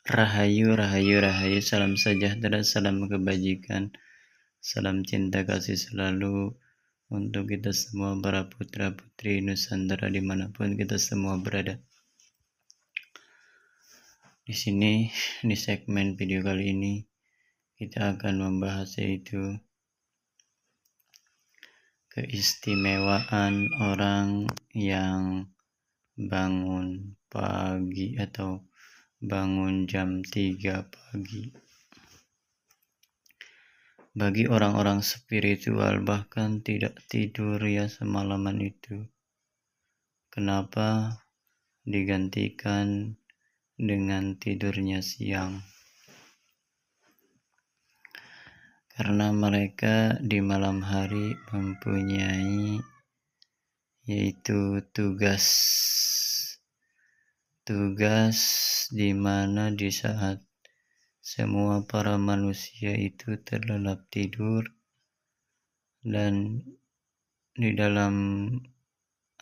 Rahayu, rahayu, rahayu, salam sejahtera, salam kebajikan, salam cinta kasih selalu untuk kita semua para putra-putri Nusantara dimanapun kita semua berada. Di sini, di segmen video kali ini, kita akan membahas yaitu keistimewaan orang yang bangun pagi atau bangun jam 3 pagi. Bagi orang-orang spiritual bahkan tidak tidur ya semalaman itu. Kenapa digantikan dengan tidurnya siang? Karena mereka di malam hari mempunyai yaitu tugas di mana di saat semua para manusia itu terlelap tidur dan di dalam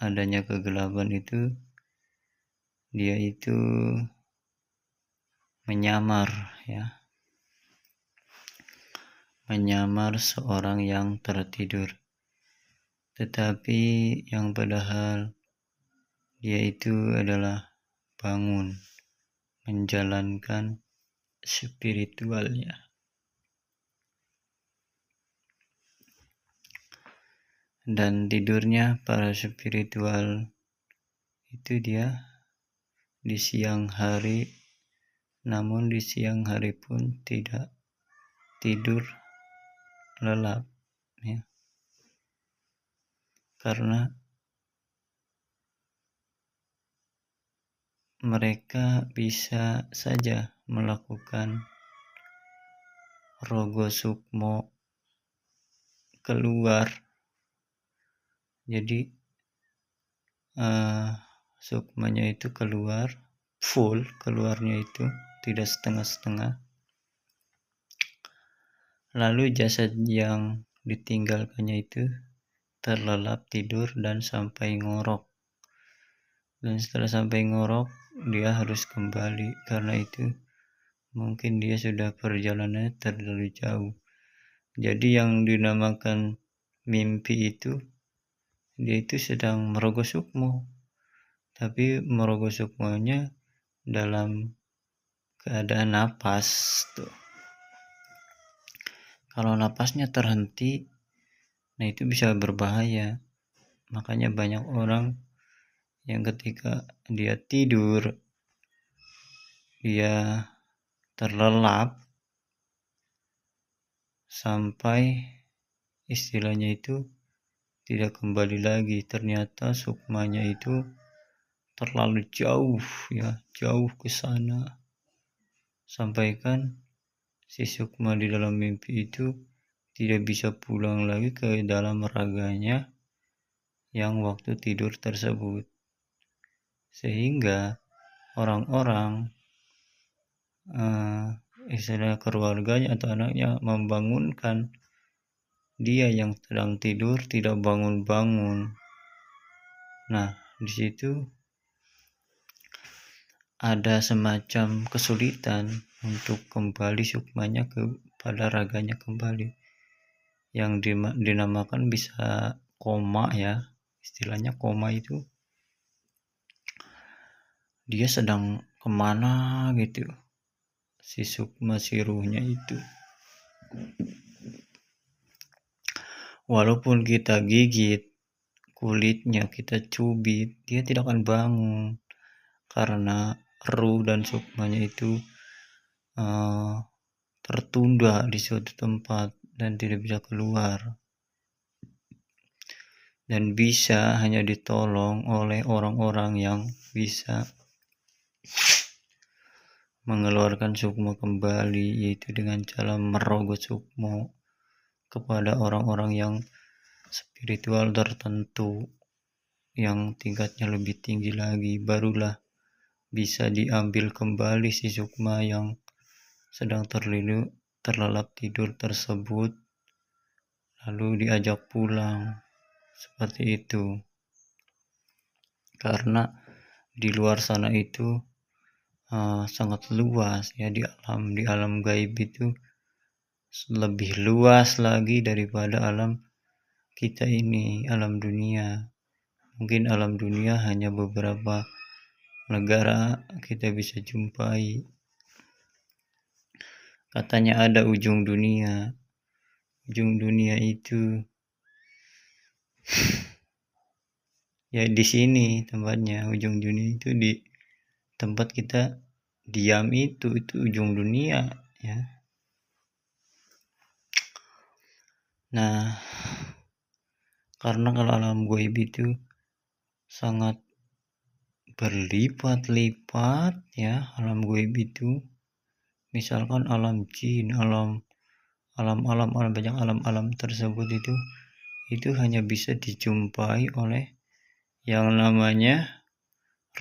adanya kegelapan itu dia itu menyamar seorang yang tertidur, tetapi yang padahal dia itu adalah bangun menjalankan spiritualnya. Dan tidurnya para spiritual itu dia di siang hari, namun di siang hari pun tidak tidur lelap ya. Karena mereka bisa saja melakukan rogo sukmo keluar. Jadi sukmanya itu keluar full, keluarnya itu tidak setengah-setengah. Lalu jasad yang ditinggalkannya itu terlelap tidur dan sampai ngorok. Dan setelah sampai ngorok, dia harus kembali karena itu mungkin dia sudah perjalanannya terlalu jauh. Jadi yang dinamakan mimpi itu, dia itu sedang merogoh sukmo, tapi merogoh sukmonya dalam keadaan napas tuh. Kalau napasnya terhenti, nah itu bisa berbahaya. Makanya banyak orang yang ketika dia tidur, dia terlelap sampai istilahnya itu tidak kembali lagi. Ternyata sukmanya itu terlalu jauh jauh ke sana. Sampaikan si sukma di dalam mimpi itu tidak bisa pulang lagi ke dalam raganya yang waktu tidur tersebut. Sehingga orang-orang istilah keluarganya atau anaknya membangunkan dia yang sedang tidur tidak bangun-bangun. Nah, di situ ada semacam kesulitan untuk kembali sukmanya kepada raganya kembali, yang dinamakan bisa koma ya. Istilahnya koma itu dia sedang kemana gitu si sukma, si ruhnya itu. Walaupun kita gigit kulitnya, kita cubit, dia tidak akan bangun karena ruh dan sukmanya itu tertunda di suatu tempat dan tidak bisa keluar, dan bisa hanya ditolong oleh orang-orang yang bisa mengeluarkan sukmo kembali, yaitu dengan cara merogoh sukmo kepada orang-orang yang spiritual tertentu yang tingkatnya lebih tinggi lagi. Barulah bisa diambil kembali si sukma yang sedang terlelap tidur tersebut, lalu diajak pulang seperti itu. Karena di luar sana itu sangat luas ya di alam gaib itu lebih luas lagi daripada alam kita ini, alam dunia. Mungkin alam dunia hanya beberapa negara kita bisa jumpai. Katanya ada ujung dunia. Ujung dunia itu ya di sini tempatnya. Ujung dunia itu di tempat kita diam itu ujung dunia ya. Nah, karena kalau alam gaib itu sangat berlipat-lipat ya, alam gaib itu misalkan alam jin, banyak alam tersebut itu hanya bisa dijumpai oleh yang namanya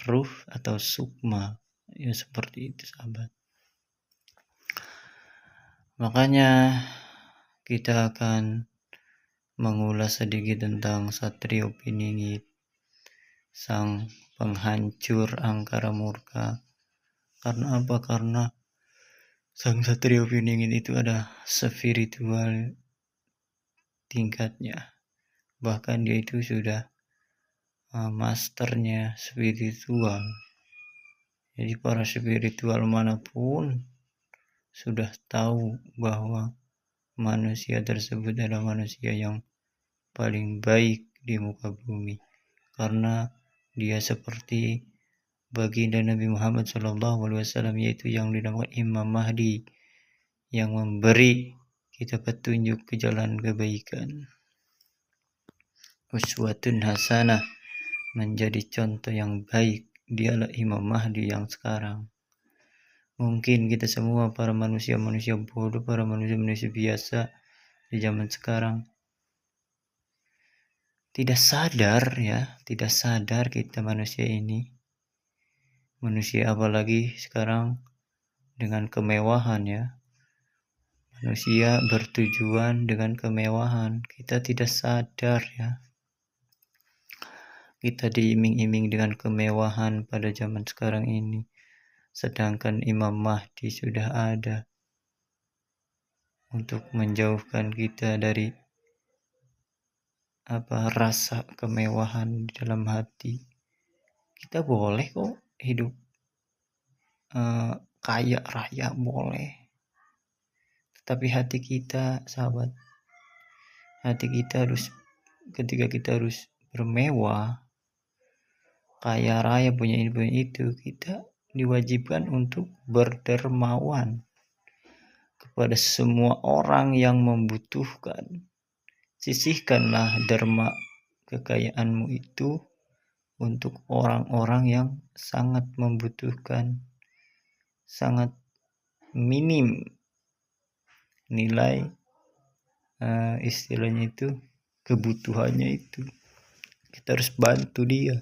ruh atau sukma ya, seperti itu sahabat. Makanya kita akan mengulas sedikit tentang Satrio Piningit, sang penghancur angkara murka. Karena apa? Karena sang Satrio Piningit itu ada spiritual tingkatnya, bahkan dia itu sudah masternya spiritual. Jadi para spiritual manapun sudah tahu bahwa manusia tersebut adalah manusia yang paling baik di muka bumi, karena dia seperti baginda Nabi Muhammad SAW, yaitu yang dinamakan Imam Mahdi, yang memberi kita petunjuk ke jalan kebaikan. Uswatun hasanah, menjadi contoh yang baik, dialah Imam Mahdi yang sekarang. Mungkin kita semua para manusia bodoh, para manusia biasa di zaman sekarang tidak sadar kita manusia ini. Manusia apalagi sekarang dengan kemewahan ya. Manusia bertujuan dengan kemewahan. Kita tidak sadar ya. Kita diiming-iming dengan kemewahan pada zaman sekarang ini. Sedangkan Imam Mahdi sudah ada untuk menjauhkan kita dari rasa kemewahan di dalam hati. Kita boleh kok hidup kaya raya, boleh. Tapi hati kita, sahabat, hati kita ketika kita harus bermewah, kaya raya, punya ini punya itu, kita diwajibkan untuk berdermawan kepada semua orang yang membutuhkan. Sisihkanlah derma kekayaanmu itu untuk orang-orang yang sangat membutuhkan, sangat minim nilai istilahnya itu, kebutuhannya itu. Kita harus bantu dia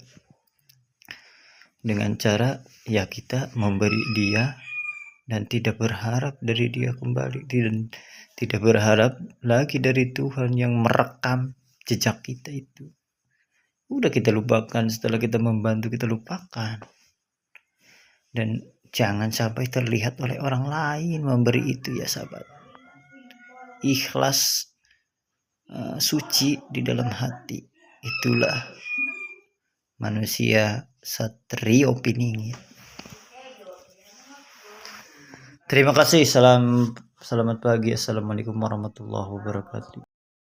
dengan cara ya kita memberi dia dan tidak berharap dari dia kembali, tidak berharap lagi dari Tuhan yang merekam jejak kita itu. Udah kita lupakan, setelah kita membantu kita lupakan. Dan jangan sampai terlihat oleh orang lain memberi itu ya sahabat. Ikhlas, suci di dalam hati, itulah manusia Satrio Piningit. Terima kasih. Selamat pagi. Assalamualaikum warahmatullahi wabarakatuh.